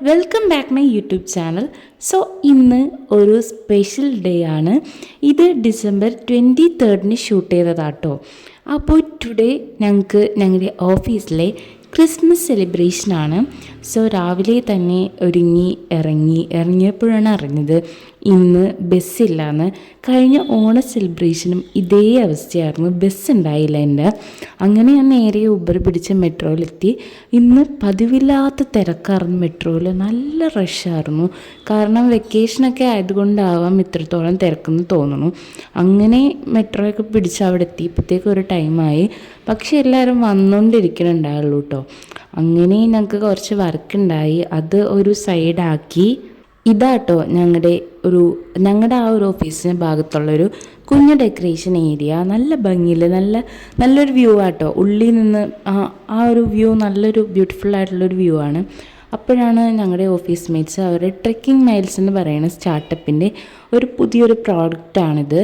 Welcome back my YouTube channel. So ഇന്ന് ഒരു special day ആണ്. ഇത് ഡിസംബർ 23 ഷൂട്ട് ചെയ്തതാട്ടോ. അപ്പോൾ ടുഡേ ഞങ്ങൾക്ക് ഞങ്ങളുടെ ഓഫീസിലെ ക്രിസ്മസ് സെലിബ്രേഷനാണ്. സോ രാവിലെ തന്നെ ഇറങ്ങിയപ്പോഴാണ് അറിഞ്ഞത് ഇന്ന് ബസ്സില്ലാന്ന്. കഴിഞ്ഞ ഓണ സെലിബ്രേഷനും ഇതേ അവസ്ഥയായിരുന്നു, ബസ് ഉണ്ടായില്ല എൻ്റെ. അങ്ങനെ ഞാൻ നേരെ ഊബർ പിടിച്ച് മെട്രോയിലെത്തി. ഇന്ന് പതിവില്ലാത്ത തിരക്കായിരുന്നു മെട്രോയിൽ, നല്ല റഷായിരുന്നു. കാരണം വെക്കേഷനൊക്കെ ആയതുകൊണ്ടാവാം ഇത്രത്തോളം തിരക്കെന്ന് തോന്നുന്നു. അങ്ങനെ മെട്രോയൊക്കെ പിടിച്ച് അവിടെ എത്തിയപ്പോഴത്തേക്കും ഒരു ടൈമായി. പക്ഷെ എല്ലാവരും വന്നുകൊണ്ടിരിക്കുന്നുണ്ടായുള്ളൂ കേട്ടോ. അങ്ങനെ ഞങ്ങൾക്ക് കുറച്ച് വർക്കുണ്ടായി, അത് ഒരു സൈഡാക്കി. ഇതാട്ടോ ഞങ്ങളുടെ ആ ഒരു ഓഫീസിൻ്റെ ഭാഗത്തുള്ളൊരു കുഞ്ഞു ഡെക്കറേഷൻ ഏരിയ. നല്ല ഭംഗിയിൽ നല്ലൊരു വ്യൂ ആട്ടോ. ഉള്ളിൽ നിന്ന് ആ ഒരു വ്യൂ നല്ലൊരു ബ്യൂട്ടിഫുൾ ആയിട്ടുള്ളൊരു വ്യൂ ആണ്. അപ്പോഴാണ് ഞങ്ങളുടെ ഓഫീസ് മേറ്റ്സ് അവർ ട്രെക്കിംഗ് മൈൽസ് എന്ന് പറയുന്ന സ്റ്റാർട്ടപ്പിൻ്റെ പുതിയൊരു പ്രോഡക്റ്റാണിത്.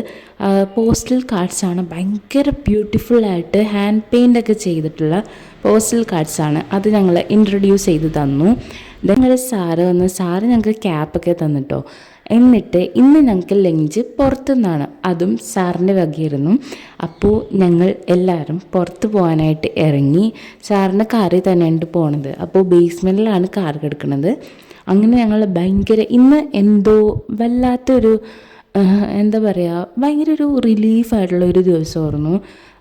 പോസ്റ്റൽ കാർഡ്സാണ്, ഭയങ്കര ബ്യൂട്ടിഫുള്ളായിട്ട് ഹാൻഡ് പെയിൻ്റൊക്കെ ചെയ്തിട്ടുള്ള പോസ്റ്റൽ കാർഡ്സാണ്. അത് ഞങ്ങൾ ഇൻട്രൊഡ്യൂസ് ചെയ്ത് തന്നു. ഞങ്ങളുടെ സാറ് ഞങ്ങൾക്ക് ക്യാപ്പൊക്കെ തന്നിട്ടോ. എന്നിട്ട് ഇന്ന് ഞങ്ങൾക്ക് ലഞ്ച് പുറത്തുനിന്നാണ്, അതും സാറിൻ്റെ വകയായിരുന്നു. അപ്പോൾ ഞങ്ങൾ എല്ലാവരും പുറത്ത് പോകാനായിട്ട് ഇറങ്ങി. സാറിൻ്റെ കാറിൽ തന്നെയാണ് പോണത്. അപ്പോൾ ബേസ്മെൻറ്റിലാണ് കാർ കിടക്കുന്നത്. അങ്ങനെ ഞങ്ങൾ ഇന്ന് എന്തോ വല്ലാത്തൊരു ഭയങ്കര ഒരു റിലീഫായിട്ടുള്ള ഒരു ദിവസമായിരുന്നു.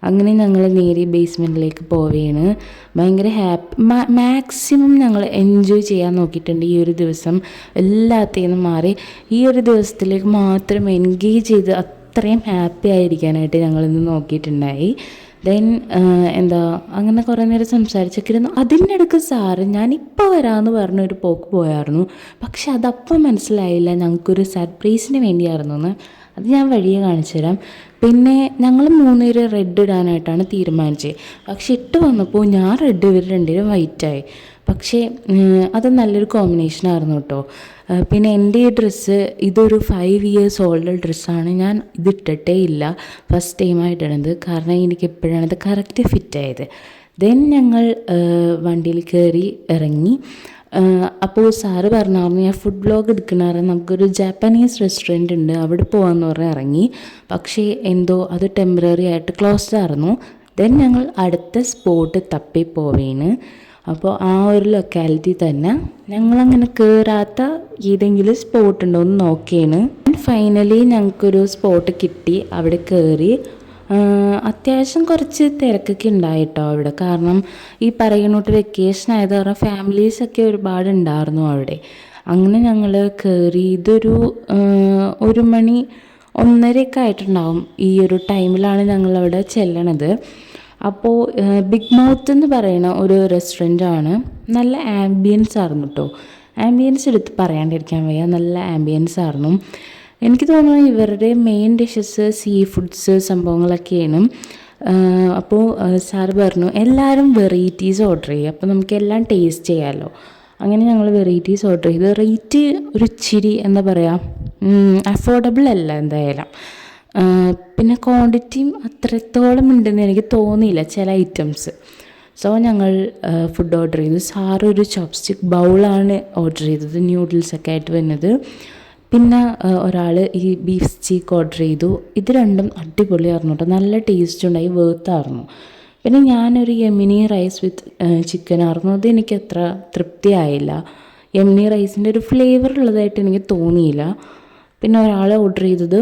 അങ്ങനെ ഞങ്ങൾ നേരെ ബേസ്മെൻറ്റിലേക്ക് പോവുകയാണ്. ഭയങ്കര മാക്സിമം ഞങ്ങൾ എൻജോയ് ചെയ്യാൻ നോക്കിയിട്ടുണ്ട് ഈ ഒരു ദിവസം. എല്ലാത്തേന്നും മാറി ഈ ഒരു ദിവസത്തിലേക്ക് മാത്രം എൻഗേജ് ചെയ്ത് അത്രയും ഹാപ്പി ആയിരിക്കാനായിട്ട് ഞങ്ങളിന്ന് നോക്കിയിട്ടുണ്ടായി. ദെൻ അങ്ങനെ കുറേ നേരം സംസാരിച്ചൊക്കെയിരുന്നു. അതിൻ്റെ ഇടയ്ക്ക് സാറ് ഞാനിപ്പോൾ വരാമെന്ന് പറഞ്ഞൊരു പോക്ക് പോയായിരുന്നു. പക്ഷെ അതപ്പം മനസ്സിലായില്ല ഞങ്ങൾക്കൊരു സർപ്രൈസിന് വേണ്ടിയായിരുന്നു എന്ന്. അത് ഞാൻ വഴിയെ കാണിച്ചു തരാം. പിന്നെ ഞങ്ങൾ 3 പേര് റെഡ് ഇടാനായിട്ടാണ് തീരുമാനിച്ചത്. പക്ഷെ ഇട്ട് വന്നപ്പോൾ ഞാൻ റെഡ്, ഇവർ 2 പേരും വൈറ്റായി. പക്ഷേ അത് നല്ലൊരു കോമ്പിനേഷനായിരുന്നു കേട്ടോ. പിന്നെ എൻ്റെ ഈ ഡ്രസ്സ് ഇതൊരു 5 years ഓൾഡ് ഡ്രസ്സാണ്. ഞാൻ ഇതിട്ടിട്ടേ ഇല്ല, ഫസ്റ്റ് ടൈമായിട്ടാണിത്. കാരണം എനിക്ക് എപ്പോഴാണ് ഇത് കറക്റ്റ് ഫിറ്റായത്. ദെൻ ഞങ്ങൾ വണ്ടിയിൽ കയറി ഇറങ്ങി. അപ്പോൾ സാറ് പറഞ്ഞായിരുന്നു ഞാൻ ഫുഡ് വ്ലോഗ് എടുക്കണമായിരുന്നു, നമുക്കൊരു ജാപ്പനീസ് റെസ്റ്റോറൻറ്റ് ഉണ്ട് അവിടെ പോകാമെന്ന് പറഞ്ഞ് ഇറങ്ങി. പക്ഷേ അത് ടെമ്പററി ആയിട്ട് ക്ലോസ്ഡ് ആയിരുന്നു. ദെൻ ഞങ്ങൾ അടുത്ത സ്പോട്ട് തപ്പി പോവേന്. അപ്പോൾ ആ ഒരു ലൊക്കാലിറ്റി തന്നെ ഞങ്ങളങ്ങനെ കയറാത്ത ഏതെങ്കിലും സ്പോട്ട് ഉണ്ടോ എന്ന് നോക്കിയാണ്. ഫൈനലി ഞങ്ങൾക്കൊരു സ്പോട്ട് കിട്ടി, അവിടെ കയറി. അത്യാവശ്യം കുറച്ച് തിരക്കൊക്കെ ഉണ്ടായിട്ടോ അവിടെ. കാരണം ഈ പറയുന്നോട്ട് വെക്കേഷൻ ആയത് കാരണം ഫാമിലീസൊക്കെ ഒരുപാട് ഉണ്ടായിരുന്നു അവിടെ. അങ്ങനെ ഞങ്ങൾ കയറി. ഇതൊരു 1 മണി 1:30 ആയിട്ടുണ്ടാവും. ഈ ഒരു ടൈമിലാണ് ഞങ്ങളവിടെ ചെല്ലണത്. അപ്പോൾ ബിഗ് മൗത്ത് എന്ന് പറയുന്ന ഒരു റെസ്റ്റോറൻറ്റാണ്. നല്ല ആംബിയൻസ് ആയിരുന്നു കേട്ടോ. ആംബിയൻസ് എടുത്ത് പറയാണ്ടിരിക്കാൻ വയ്യ, നല്ല ആംബിയൻസ് ആയിരുന്നു. എനിക്ക് തോന്നുന്നു ഇവരുടെ മെയിൻ ഡിഷസ് സീ ഫുഡ്സ് സംഭവങ്ങളൊക്കെയാണ്. അപ്പോൾ സാർ പറഞ്ഞു എല്ലാവരും വെറൈറ്റീസ് ഓർഡർ ചെയ്യുക, അപ്പോൾ നമുക്ക് എല്ലാം ടേസ്റ്റ് ചെയ്യാമല്ലോ. അങ്ങനെ ഞങ്ങൾ വെറൈറ്റീസ് ഓർഡർ ചെയ്ത്. റേറ്റ് ഒരു ഇച്ചിരി അഫോർഡബിൾ അല്ല എന്തായാലും. പിന്നെ ക്വാണ്ടിറ്റിയും അത്രത്തോളം ഉണ്ടെന്ന് എനിക്ക് തോന്നിയില്ല ചില ഐറ്റംസ്. സോ ഞങ്ങൾ ഫുഡ് ഓർഡർ ചെയ്തു. സാറ് ഒരു ചോപ്സ്റ്റിക് ബൗളാണ് ഓർഡർ ചെയ്തത്, ന്യൂഡിൽസൊക്കെ ആയിട്ട് വരുന്നത്. പിന്നെ ഒരാൾ ഈ ബീഫ് സ്റ്റീക്ക് ഓർഡർ ചെയ്തു. ഇത് രണ്ടും അടിപൊളിയായിരുന്നു കേട്ടോ, നല്ല ടേസ്റ്റ് ഉണ്ടായി, വേർത്തായിരുന്നു. പിന്നെ ഞാനൊരു യെമിനി റൈസ് വിത്ത് ചിക്കനായിരുന്നു. അത് എനിക്കത്ര തൃപ്തിയായില്ല. യെമിനി റൈസിൻ്റെ ഒരു ഫ്ലേവർ ഉള്ളതായിട്ട് എനിക്ക് തോന്നിയില്ല. പിന്നെ ഒരാൾ ഓർഡർ ചെയ്തത്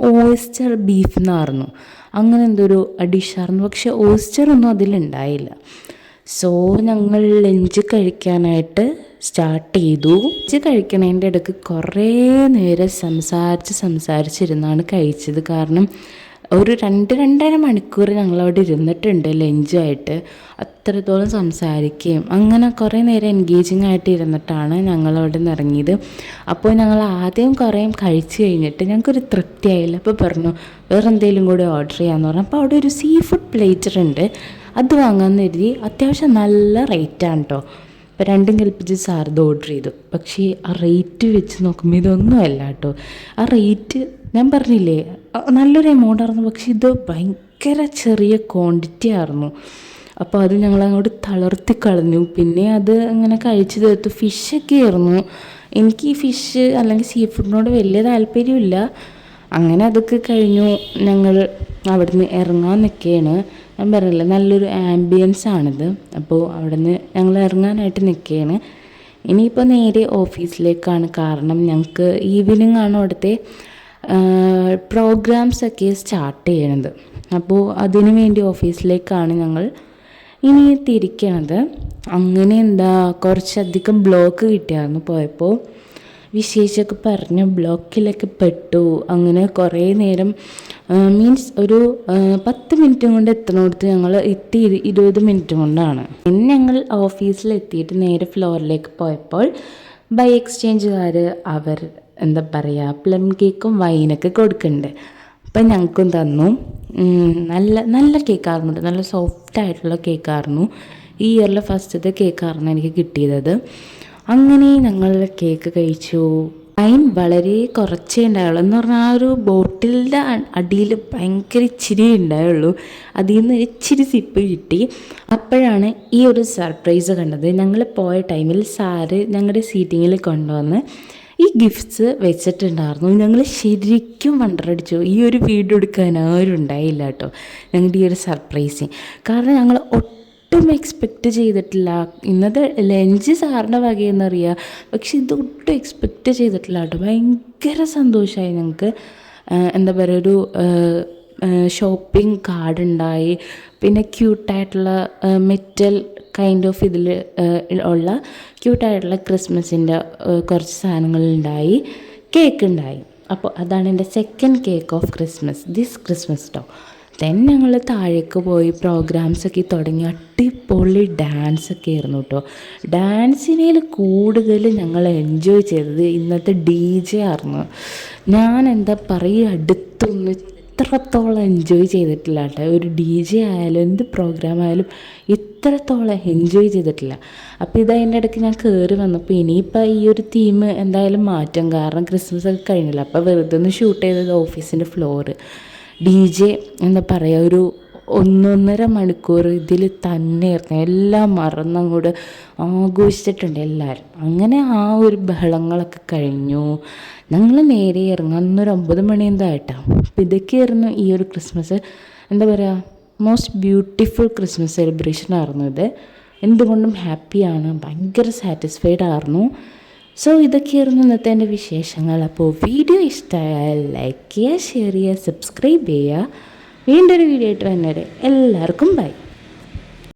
ഓയിസ്റ്റർ ബീഫ് എന്നായിരുന്നു. അങ്ങനെ എന്തൊരു ഡിഷായിരുന്നു. പക്ഷേ ഓയിസ്റ്റർ ഒന്നും അതിലുണ്ടായില്ല. സോ ഞങ്ങൾ ലഞ്ച് കഴിക്കാനായിട്ട് സ്റ്റാർട്ട് ചെയ്തു. ലഞ്ച് കഴിക്കണതിൻ്റെ ഇടയ്ക്ക് കുറേ നേരം സംസാരിച്ചിരുന്നാണ് കഴിച്ചത്. കാരണം ഒരു 2-2.5 മണിക്കൂർ ഞങ്ങളവിടെ ഇരുന്നിട്ടുണ്ട് ലഞ്ചായിട്ട്. അത്രത്തോളം സംസാരിക്കുകയും അങ്ങനെ കുറേ നേരം എൻഗേജിങ് ആയിട്ട് ഇരുന്നിട്ടാണ് ഞങ്ങളവിടെ നിന്ന് ഇറങ്ങിയത്. അപ്പോൾ ഞങ്ങൾ ആദ്യം കുറേ കഴിച്ച് കഴിഞ്ഞിട്ട് ഞങ്ങൾക്കൊരു തൃപ്തിയായില്ല. അപ്പോൾ പറഞ്ഞു വേറെ എന്തെങ്കിലും കൂടി ഓർഡർ ചെയ്യാമെന്ന് പറഞ്ഞു. അപ്പോൾ അവിടെ ഒരു സീ ഫുഡ് പ്ലേറ്റർ ഉണ്ട്, അത് വാങ്ങാമെന്ന് കരുതി. അത്യാവശ്യം നല്ല റേറ്റാണ് കേട്ടോ. അപ്പോൾ 2 കൽപ്പിച്ച് സാറിത് ഓർഡർ ചെയ്തു. പക്ഷേ ആ റേറ്റ് വെച്ച് നോക്കുമ്പോൾ ഇതൊന്നും അല്ല കേട്ടോ. ആ റേറ്റ് ഞാൻ പറഞ്ഞില്ലേ നല്ലൊരു എമൗണ്ട് ആയിരുന്നു. പക്ഷേ ഇത് ഭയങ്കര ചെറിയ ക്വാണ്ടിറ്റി ആയിരുന്നു. അപ്പോൾ അത് ഞങ്ങളങ്ങോട്ട് തളർത്തി കളഞ്ഞു. പിന്നെ അത് അങ്ങനെ കഴിച്ചു തീർത്തു. ഫിഷൊക്കെ ആയിരുന്നു. എനിക്ക് ഈ ഫിഷ് അല്ലെങ്കിൽ സീ ഫുഡിനോട് വലിയ താല്പര്യമില്ല. അങ്ങനെ അതൊക്കെ കഴിഞ്ഞു. ഞങ്ങൾ അവിടുന്ന് ഇറങ്ങാൻ നിൽക്കുകയാണ്. ഞാൻ പറഞ്ഞില്ല, നല്ലൊരു ആംബിയൻസ് ആണിത്. അപ്പോൾ അവിടുന്ന് ഞങ്ങൾ ഇറങ്ങാനായിട്ട് നിൽക്കുകയാണ്. ഇനിയിപ്പോൾ നേരെ ഓഫീസിലേക്കാണ്. കാരണം ഞങ്ങൾക്ക് ഈവനിങ് ആണ് അവിടുത്തെ പ്രോഗ്രാംസൊക്കെ സ്റ്റാർട്ട് ചെയ്യണത്. അപ്പോൾ അതിനു വേണ്ടി ഓഫീസിലേക്കാണ് ഞങ്ങൾ ഇനി തിരിക്കണത്. അങ്ങനെ കുറച്ചധികം ബ്ലോക്ക് കിട്ടിയായിരുന്നു പോയപ്പോൾ. വിശേഷമൊക്കെ പറഞ്ഞ് ബ്ലോക്കിലൊക്കെ പെട്ടു. അങ്ങനെ കുറേ നേരം മീൻസ് ഒരു 10 മിനിറ്റും കൊണ്ട് എത്തണോടത്ത് ഞങ്ങൾ എത്തി 20 മിനിറ്റ് കൊണ്ടാണ്. പിന്നെ ഞങ്ങൾ ഓഫീസിലെത്തിയിട്ട് നേരെ ഫ്ലോറിലേക്ക് പോയപ്പോൾ ബൈ എക്സ്ചേഞ്ചുകാർ അവർ പ്ലം കേക്കും വൈനൊക്കെ കൊടുക്കുന്നുണ്ട്. അപ്പം ഞങ്ങൾക്കും തന്നു. നല്ല നല്ല കേക്കായിരുന്നു, നല്ല സോഫ്റ്റായിട്ടുള്ള കേക്കായിരുന്നു. ഈ ഇയറിലെ ഫസ്റ്റത്തെ കേക്കായിരുന്നു എനിക്ക് കിട്ടിയത്. അങ്ങനെ ഞങ്ങൾ കേക്ക് കഴിച്ചു. ടൈം വളരെ കുറച്ചേ ഉണ്ടായുള്ളൂ. എന്ന് പറഞ്ഞാൽ ആ ഒരു ബോട്ടിലിൻ്റെ അടിയിൽ ഭയങ്കര ഇച്ചിരി ഉണ്ടായുള്ളൂ. അതിൽ നിന്ന് ഇച്ചിരി സിപ്പ് കിട്ടി. അപ്പോഴാണ് ഈ ഒരു സർപ്രൈസ് കണ്ടത്. ഞങ്ങൾ പോയ ടൈമിൽ സാറ് ഞങ്ങളുടെ സീറ്റിങ്ങിൽ കൊണ്ടുവന്ന് ഈ ഗിഫ്റ്റ്സ് വെച്ചിട്ടുണ്ടായിരുന്നു. ഞങ്ങൾ ശരിക്കും വണ്ടറടിച്ചു. ഈ ഒരു വീഡിയോ എടുക്കാൻ ആരും ഉണ്ടായില്ല കേട്ടോ, ഞങ്ങളുടെ ഈ ഒരു സർപ്രൈസിങ്. കാരണം ഞങ്ങൾ ഒട്ടും എക്സ്പെക്റ്റ് ചെയ്തിട്ടില്ല. ഇന്നത്തെ ലഞ്ച് സാറിൻ്റെ വകയെന്നറിയാം, പക്ഷെ ഇതൊട്ടും എക്സ്പെക്റ്റ് ചെയ്തിട്ടില്ല കേട്ടോ. ഭയങ്കര സന്തോഷമായി ഞങ്ങൾക്ക്. ഒരു ഷോപ്പിംഗ് കാർഡ് ഉണ്ടായി. പിന്നെ ക്യൂട്ടായിട്ടുള്ള മെറ്റൽ കൈൻഡ് ഓഫ് ഇതിൽ ഉള്ള ക്യൂട്ടായിട്ടുള്ള ക്രിസ്മസിൻ്റെ കുറച്ച് സാധനങ്ങളുണ്ടായി. കേക്ക് ഉണ്ടായി. അപ്പോൾ അതാണ് എൻ്റെ second cake of Christmas this Christmas കേട്ടോ. ദെൻ ഞങ്ങൾ താഴേക്ക് പോയി പ്രോഗ്രാംസൊക്കെ തുടങ്ങി. അടിപൊളി ഡാൻസൊക്കെ ആയിരുന്നു കേട്ടോ. ഡാൻസിനേൽ കൂടുതൽ ഞങ്ങൾ എൻജോയ് ചെയ്തത് ഇന്നത്തെ DJ ആയിരുന്നു. ഞാൻ അടുത്തൊന്നും ഇത്രത്തോളം എൻജോയ് ചെയ്തിട്ടില്ല കേട്ടോ. ഒരു DJ ആയാലും എന്ത് പ്രോഗ്രാം ആയാലും ഇത്രത്തോളം എൻജോയ് ചെയ്തിട്ടില്ല. അപ്പോൾ ഇതതിൻ്റെ ഇടയ്ക്ക് ഞാൻ കയറി വന്നപ്പോൾ ഇനിയിപ്പോൾ ഈ ഒരു തീം എന്തായാലും മാറ്റും. കാരണം ക്രിസ്മസ് ഒക്കെ കഴിഞ്ഞില്ല. അപ്പോൾ വെറുതെ ഒന്ന് ഷൂട്ട് ചെയ്തത് ഓഫീസിൻ്റെ ഫ്ലോറ്. DJ ഒരു 1.5 മണിക്കൂർ ഇതിൽ തന്നെയായിരുന്നു. എല്ലാം മറന്നങ്ങോട്ട് ആഘോഷിച്ചിട്ടുണ്ട് എല്ലാവരും. അങ്ങനെ ആ ഒരു ബഹളങ്ങളൊക്കെ കഴിഞ്ഞു. ഞങ്ങൾ നേരെ ഇറങ്ങാൻ ഒരു 9 മണി എന്തായിട്ടാണ്. അപ്പോൾ ഇതൊക്കെയായിരുന്നു ഈ ഒരു Christmas. Most beautiful Christmas celebration ആയിരുന്നു ഇത്. എന്തുകൊണ്ടും ഹാപ്പിയാണ്, ഭയങ്കര സാറ്റിസ്ഫൈഡ് ആയിരുന്നു. സോ ഇതൊക്കെയായിരുന്നു ഇന്നത്തെ എൻ്റെ വിശേഷങ്ങൾ. അപ്പോൾ വീഡിയോ ഇഷ്ടമായാൽ ലൈക്ക് ചെയ്യുക, ഷെയർ ചെയ്യുക, സബ്സ്ക്രൈബ് ചെയ്യുക. വീണ്ടൊരു വീഡിയോ ആയിട്ട് വരുന്നവരെ എല്ലാവർക്കും ബൈ.